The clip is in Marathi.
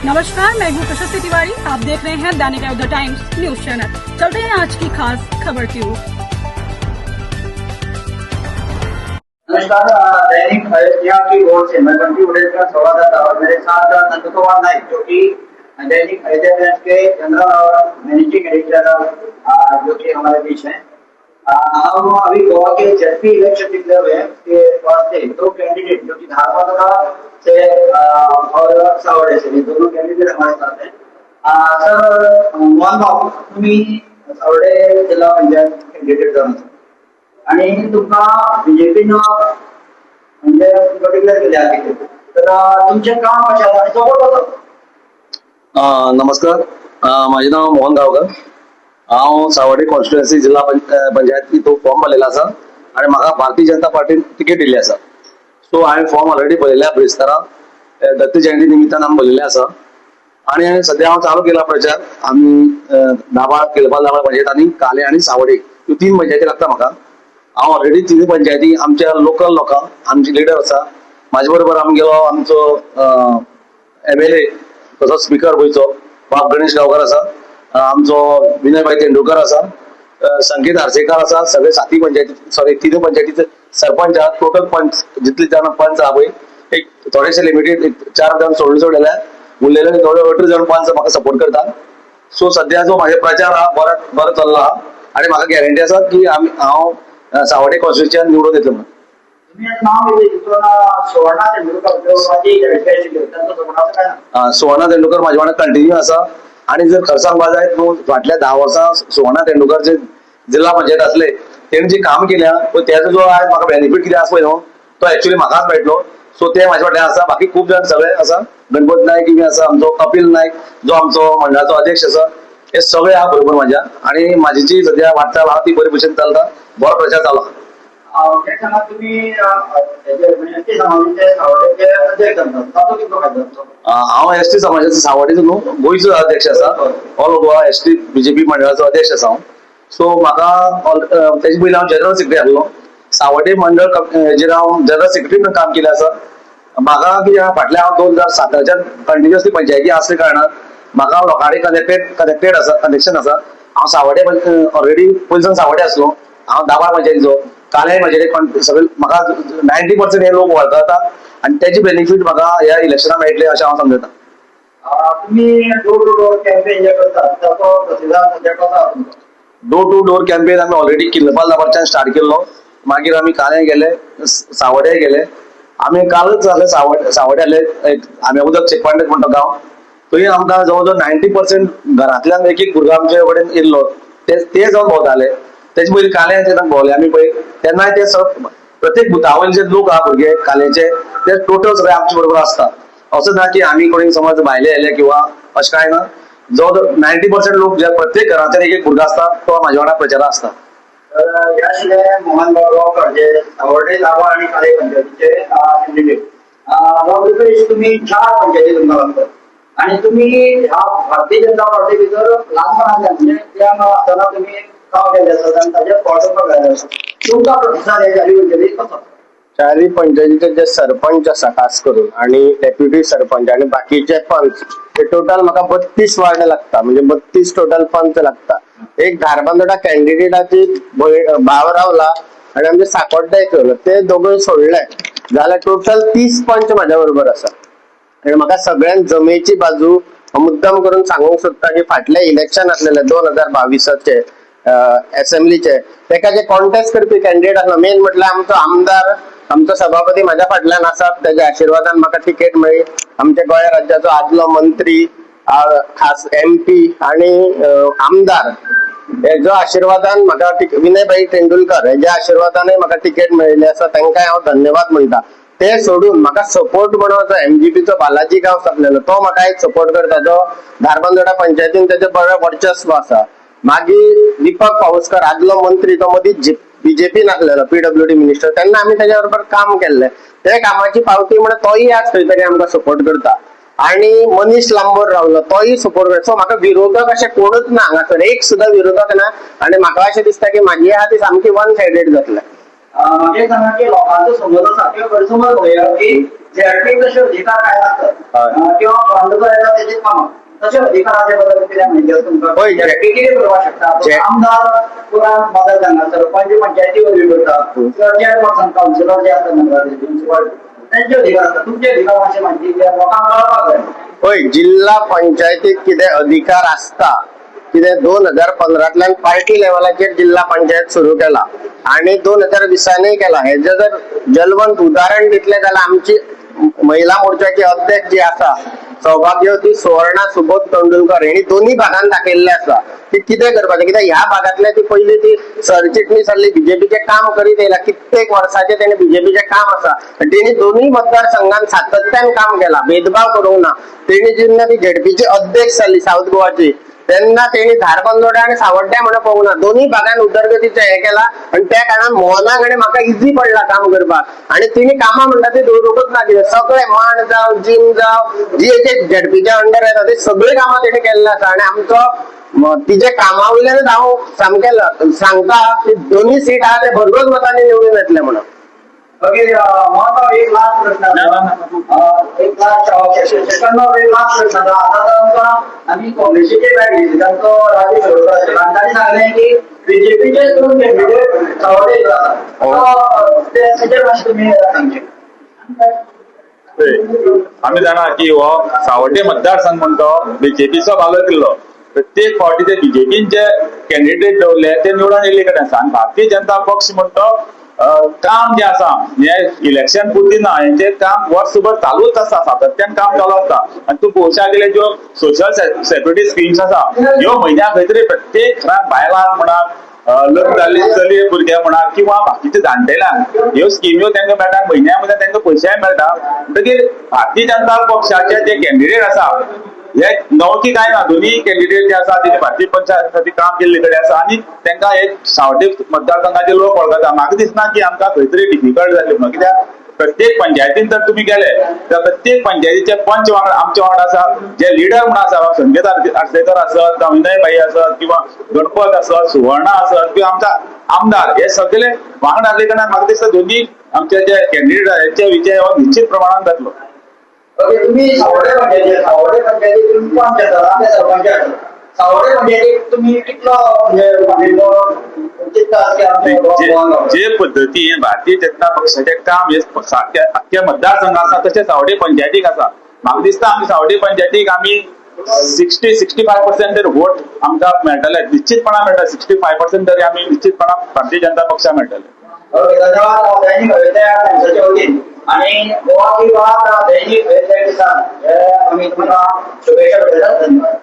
नमस्कार, मैं हूँ प्रशस्ति तिवारी। आप देख रहे हैं दैनिक द टाइम्स न्यूज चैनल। चलते हैं आज की खास खबर की ओर। नमस्कार, दैनिक अयोध्या की ओर से मैं बंटी उड़ेल का स्वागत है और मेरे साथ नंदकुमार नाइक जो कि दैनिक अयोध्या टाइम्स के जनरल और मैनेजिंग एडिटर जो कि हमारे बीच हैं। हम अभी गोवा के जेपी इलेक्शन डिक्लेयर हुए के वास्ते दो कैंडिडेट जो कि धारवाड़ से और सावड़े से दोनों कैंडिडेट हमारे साथ हैं। सर, मोहन तुम्ही सावड़े जिल्हा पंचायत कैंडिडेट जाऊन आणि तुमका बीजेपीनं म्हणजे डिक्लेअर केले आहे, तर तुमचे काम कशाला आणि सपोर्ट होतं? नमस्कार, माझे नाव मोहन गावकर. हांव सावड्डे कॉन्स्टिट्युएन्सी जिल्हा पंचायत तो फॉर्म भरलेला आसा आणि म्हाका भारतीय जनता पार्टीन तिकेट दिल्ली आसा. सो हांवें फॉर्म ऑलरेडी भरलेल्या बिरेस्तारा दत्त जयंती निमित्तान हांवें भरलेले आसा आणि सध्या हांव चालू केला प्रचार. आमी दाबाळ केलपाल दाबाळ पंचायत आणि काले आणि सावड्डे ह्यो 3 पंचायती लागता म्हाका. हांव ऑलरेडी 3 पंचायती आमच्या लोकल लोकां आमचे लिडर आसा. म्हाजे बरोबर आमगेलो आमचो MLA तसोच स्पीकर गोंयचो बाब गणेश गांवकर आसा, आमचो विनयभाई तेंडुलकर आसा, संकेत आर्सेकर आसा. सगळे 7 पंचायती 3 पंचायतीचे सरपंच आहात. टोटल पंच जितले जाण पंच आहा पळय, एक थोडेशे लिमिटेड 4 जण सोडले उरलेले थोडे 18 जण पंच म्हाका सपोर्ट करता. सो सध्या जो म्हाजे प्रचार हा बरो चल्लो आहा आणि म्हाका गॅरंटी आसा की हांव सावड्डे कॉन्स्टिट्युएन्सीन निवडून येतलो म्हणून. तुम्ही नाव घेतलं सुवर्णा तेंडुलकर माझी त्यांचं स्वप्नाचं काय ना? सुवर्णा तेंडुलकर माझ्या वांगडा कंटिन्यू आसा आणि जर खरं सांगपा जाय न्हू, फाटल्या 10 वर्सां सुवर्णा तेंडुलकर जे जिल्हा पंचायत असले तेणें जे काम केल्या त्याचो जो आज म्हाका बेनिफिट कितें आसा पळय न्हू, तो एक्चुअली म्हाकाच मेळटलो. सो ते म्हाजे फाटल्यान आसा. बाकी खूब जण सगळे आसा. गणपत नायक बी आसा, आमचो कपिल नायक जो आमचो मंडळाचो अध्यक्ष आसा, हे सगळे आहा बरोबर म्हाज्या. आणि म्हाजी जी सध्या वाटचाल आहा ती बरे भशेन चलता. बरो प्रचार चालू आहा. हांव ST समाजाचो सावड्डेचो न्हू गोंयचो अध्यक्ष आसा. ऑल गोवा ST BJP मंडळाचो अध्यक्ष आसा हांव. सो म्हाका तेजे पयलीं हांव जनरल सेक्रेटरी आसलो. सावड्डे मंडळ हेजेर हांव जनरल सेक्रेटरी म्हणून काम केलें आसा. म्हाका कितें फाटल्या हांव 2007च्यान कंटिन्युअसली पंचायती आसले कारणान म्हाका लोकांनी कनेक्टेड आसा, कनेक्शन आसा. हांव सावड्डे ऑलरेडी पयलींसान सावड्डे आसलो. हांव दाबाळ पंचायतीचो काले म्हजे सगळे म्हाका 90% हे लोक वळखता आणि त्याची बेनिफिट म्हाका ह्या इलेक्शनाक मेळटले अशें हांव समजता. तुम्ही डोर टू डोर कॅम्पेन जे करतात त्याचो प्रतिसाद म्हणजे कसा? डोर टू डोर कॅम्पेन आमी ऑलरेडी किल्लपाल दाबाळच्यान स्टार्ट केल्लो. मागीर आमी काले गेले, सावड्डे गेले. आमी कालच जाले सावड्डे आले. आमी उदक चेकपॉयंट म्हणटा गांव, थंय आमकां जवळ जवळ 90% घरांतल्यान एक भुरगो आमचे कडेन येयल्लो. ते जावन भोंवताले. तेजे पयलीं काले जेन्ना भोंवले आमी पळय तेन्नाय ते प्रत्येक बुथावयले जे लोक आहा भुरगे कालेचे ते टोटल सगळे आमचे बरोबर आसता. असं ना की आमी कोणी समज भायले येयले किंवा अशें कांय ना. जवळ जवळ 90% लोक जे प्रत्येक घरांतल्यान एक भुरगो आसता तो म्हाज्या वांगडा प्रचाराक आसता. याशिवाय मोहन गावकर जे सावड्डे दाबाळ आणि काले पंचायतीचे कॅन्डिडेट, तुम्ही 4 पंचायती तुमकां लागतात आणि तुम्ही ह्या भारतीय जनता पार्टी भितर ल्हानपणांतल्यान म्हणजे त्या आसतना तुम्ही काम केले आसात आणि ताचे फॉलोअप घाले आसात. तुमचा प्रतिसाद ह्या 4 पंचायतीक कसो? 4 पंचायतीचे जे सरपंच आसा खास करून आणि डेप्युटी सरपंच आणि बाकीचे पंच हे टोटल म्हाका 32 वार्ड लागता. म्हणजे 32 टोटल पंच लागता. एक धारबांदोडा कॅन्डिडेटाची भाव रावला आणि आमचे साकोड्डे केलो ते दोघे सोडले जाल्यार टोटल 30 पंच म्हाज्या बरोबर आसा. आणि म्हाका सगळ्यात जमेची बाजू मुद्दाम करून सांगूंक सोदता की फाटले इलेक्शन आसलेले 2022चे असेंब्लीचे तेका जे कॉन्टेस्ट करपी कॅन्डिडेट आसलो मेन म्हटल्यार आमचो आमदार, आमचो सभापती म्हाज्या फाटल्यान आसा. त्याच्या आशिर्वादान म्हाका तिकेट मेळ्ळी. आमच्या गोंय राज्याचो आदलो मंत्री, खास MP आणि आमदार हेजो आशिर्वादान म्हाका विनयभाई तेंडुलकर हेज्या आशिर्वादानय म्हाका तिकेट मेळिल्ली आसा. तांकांय हांव धन्यवाद म्हणटा. ते सोडून म्हाका सपोर्ट म्हणून MGPचो बालाजी गांव आसलेलो तो म्हाका एक सपोर्ट करता जो धारबांदोडा पंचायतीन तेजे बरें वर्चस्व आसा. मागीर दीपक पाऊसकर आदलो मंत्री तो मदीं BJPन आसलेलो PWD मिनिस्टर, तेन्ना आमी तेज्या बरोबर काम केल्लें. ते कामाची पावती म्हणून तोय आज खंय तरी आमकां सपोर्ट करता. आणि मनीष लांबोर रावलो तोय सपोर्ट करता. सो म्हाका विरोधक अशें कोणूच ना हांगासर, एक सुद्दां विरोधक ना. आणि म्हाका अशें दिसता की म्हाजी आहा ती सामकी वन सायडेड जातले. म्हणजे सांगा की लोकांचो समज आसा किंवा गैरसमज होया की झेडपी कसे अधिकार काय असतात किंवा बांधकाम येतात त्याचे काम तसे अधिकाराचे बद्दल किती माहिती आहे तुमका? होय, झेडपी किती करू शकता आमदार पुरा मतदारसंघात सरपंच पंचायतीवर करतात किंवा चेअरपर्सन काउन्सिलर जे असतात म्युनिसिपल त्यांचे अधिकार असतात. तुमचे अधिकार अशी माहिती द्या लोकांना कळपाक जाय. होय, जिल्हा पंचायतीत किती अधिकार असता कितें 2015तल्यान पार्टी लेवलाचेर जिल्हा पंचायत सुरू केला आणि 2020 केला. हेजे जर जलवंत उदाहरण दितले जाल्यार आमची महिला मोर्चाची अध्यक्ष जी आसा सौभाग्यवती सुवर्णा सुबोध तेंडुलकर हेणी दोन्ही भागांत दाखयल्ले आसा की कितें करपाचें. कित्याक ह्या भागांतले ती पयली ती सरचिटणीस आसली, बीजेपीचे काम करीत येयला, कित्येक वर्साचे तेणे बीजेपीचे काम आसा. तेणी दोन्ही मतदारसंघात सातत्यान काम केला, भेदभाव करूंक ना. तेणी जेन्ना ती झेडपीची अध्यक्ष जाली साऊथ गोवाची तेन्ना तेणी धारबांदोड्या आणि सावड्ड्या म्हणून पळोवंक ना, दोन्ही भागांत उदरगतीचे हे केला आणि त्या कारणान मोहना कडेन म्हाका इझी पडला काम करपाक आणि तिणी कामां म्हणटा ती दवरूंकच ना. कितें सगळे मांड जावं जिम जावं जी झेडपीच्या अंडर येता ते सगळे कामां तेणी केल्ले आसा आणि आमचो तिचे कामा वयल्यानच हांव सामकें सांगता की दोन्ही सीट आहा ते भरघोस मतांनी निवडून येतले म्हणून. ओके महत्व एक लास्ट प्रश्न एक लास्ट सेकंड एक लास्ट प्रश्न आता आम्ही काँग्रेसचे बॅग घेतली तो राजीव सरोवर तांणी सांगले की बीजेपीचे दोन कॅन्डिडेट सावडे त्याच्या भाषेत तुम्ही सांगचे. आम्ही जाणा की हो सावड्डे मतदारसंघ म्हणतो बीजेपीचो भालो किल्लो. प्रत्येक फावटी ते बीजेपीन जे कॅन्डिडेट दवरले ते निवडून येयले कडेन आसा आणि भारतीय जनता पक्ष म्हणतो काम जे आसा हे इलेक्शन पुरती ना, हेंचे काम वर्सभर चालूच आसा, सातत्यान काम चालू आसता. आणि तूं पळोवशाक गेले ज्यो सोशल सेक्युरिटी स्किम्स आसा ह्यो म्हयन्या खंय तरी प्रत्येक घरांत बायलांक म्हणा लग्न जाल्ले चलये भुरगे म्हणा किंवा बाकीचे जाणटेल्यांक ह्यो स्किम्यो तांकां मेळटा, म्हयन्या मध्ये तांकां पयशेय मेळटा. म्हणटकीर भारतीय जनता पक्षाचे जे कॅन्डिडेट आसा हे नवकी काय ना, दोन्ही कॅन्डिडेट जे आसा तेणी भारतीय पंचायती काम केल्ले कडेन आसा आणि तांकां हे सावड्डे मतदारसंघाचे लोक वळखता. म्हाका दिसना की आमकां खंय तरी डिफिकल्ट जाल्ले म्हणून. कित्याक प्रत्येक पंचायतीन जर तुम्ही गेले तर प्रत्येक पंचायतीचे पंच वांगडा आमचे वांगडा आसा, जे लिडर म्हणून आसा संगीत आर्सेकर आसत, विनय भाई आसत किंवा गणपत आसत, सुवर्णा आसत किंवा आमचा आमदार, हे सगळे वांगडा आसले कारणान म्हाका दिसता दोन्ही आमचे जे कॅन्डिडेट आहेत त्यांचे विजय हो निश्चित प्रमाणात जातलो. ओके तुम्ही सावडे पंचायती तुम्ही कोण घेता आपल्या सरपंच सावडे पंचायतीत तुम्ही कितलो जे पद्धतीन भारतीय जनता पक्षाचे काम हे अख्ख्या मतदारसंघ आसा तशें सावडे पंचायतीक आसा. म्हाका दिसता आमी सावडे पंचायतीक आमी 60-65% वोट आमकां मेळटले, निश्चितपणान मेळटा. 65% तरी आमी निश्चितपणान भारतीय जनता पक्षाक मेळटले. ओके धन्यवाद दैनिक त्यांच्या वतीन आणि गोवा की बात दैनिक किसान आम्ही तुम्हाला शुभेच्छा देतात. धन्यवाद.